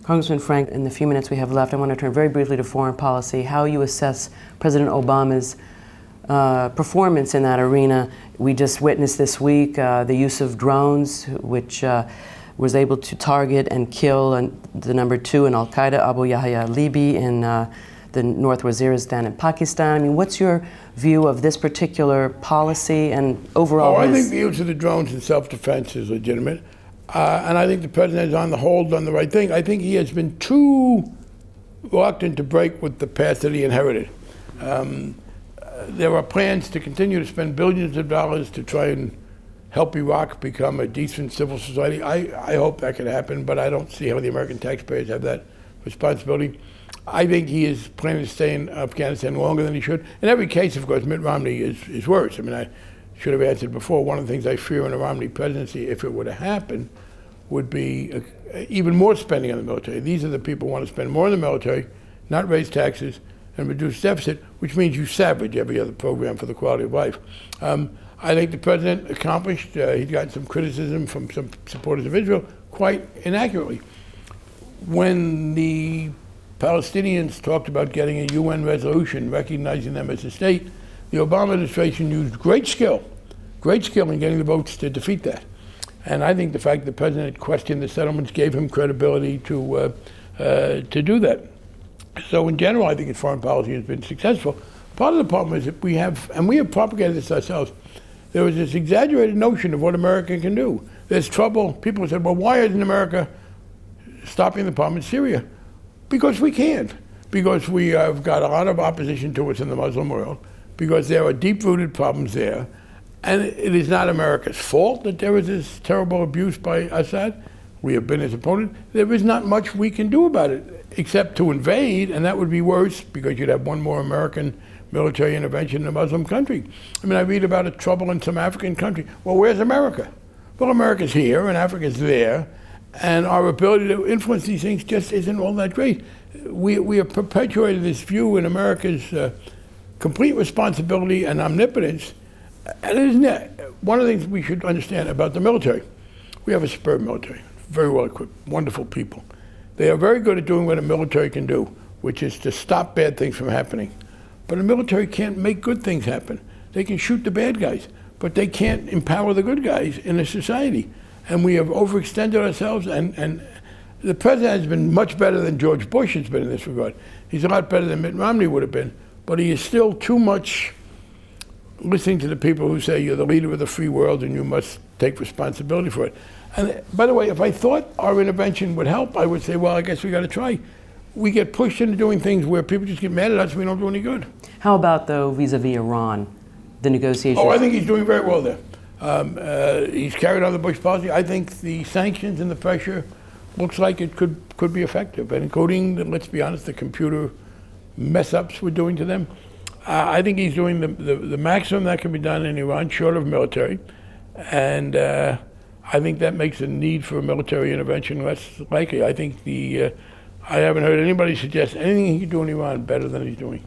Congressman Frank, in the few minutes we have left, I want to turn very briefly to foreign policy, how you assess President Obama's performance in that arena. We just witnessed this week the use of drones, which was able to target and kill the #2 in Al-Qaeda, Abu Yahya al-Libi, in the North Waziristan in Pakistan. I mean, what's your view of this particular policy and overall? I think the use of the drones in self-defense is legitimate. And I think the president has, on the whole, done the right thing. I think he has been too reluctant to break with the path that he inherited. There are plans to continue to spend billions of dollars to try and help Iraq become a decent civil society. I hope that can happen, but I don't see how the American taxpayers have that responsibility. I think he is planning to stay in Afghanistan longer than he should. In every case, of course, Mitt Romney is worse. I mean, I should have answered before. One of the things I fear in a Romney presidency, if it were to happen, would be even more spending on the military. These are the people who want to spend more on the military, not raise taxes, and reduce deficit, which means you savage every other program for the quality of life. I think the president accomplished, he's gotten some criticism from some supporters of Israel, quite inaccurately. When the Palestinians talked about getting a UN resolution recognizing them as a state, the Obama administration used great skill in getting the votes to defeat that. And I think the fact the president questioned the settlements gave him credibility to do that. So in general, I think his foreign policy has been successful. Part of the problem is that we have propagated this ourselves, there was this exaggerated notion of what America can do. There's trouble. People said, well, why isn't America stopping the problem in Syria? Because we can't. Because we have got a lot of opposition to us in the Muslim world. Because there are deep-rooted problems there. And it is not America's fault that there is this terrible abuse by Assad. We have been his opponent. There is not much we can do about it, except to invade, and that would be worse because you'd have one more American military intervention in a Muslim country. I mean, I read about a trouble in some African country. Well, where's America? Well, America's here, and Africa's there, and our ability to influence these things just isn't all that great. We have perpetuated this view in America's complete responsibility and omnipotence. And isn't that one of the things we should understand about the military? We have a superb military, very well equipped, wonderful people. They are very good at doing what a military can do, which is to stop bad things from happening. But a military can't make good things happen. They can shoot the bad guys, but they can't empower the good guys in a society. And we have overextended ourselves, and the president has been much better than George Bush has been in this regard. He's a lot better than Mitt Romney would have been, but he is still too much listening to the people who say you're the leader of the free world and you must take responsibility for it. And by the way, if I thought our intervention would help, I would say, well, I guess we got to try. We get pushed into doing things where people just get mad at us and we don't do any good. How about, though, vis-a-vis Iran, the negotiations? Oh, I think he's doing very well there. He's carried on the Bush policy. I think the sanctions and the pressure looks like it could be effective, and including, let's be honest, the computer mess-ups we're doing to them. I think he's doing the maximum that can be done in Iran, short of military, and I think that makes the need for a military intervention less likely. I think I haven't heard anybody suggest anything he can do in Iran better than he's doing.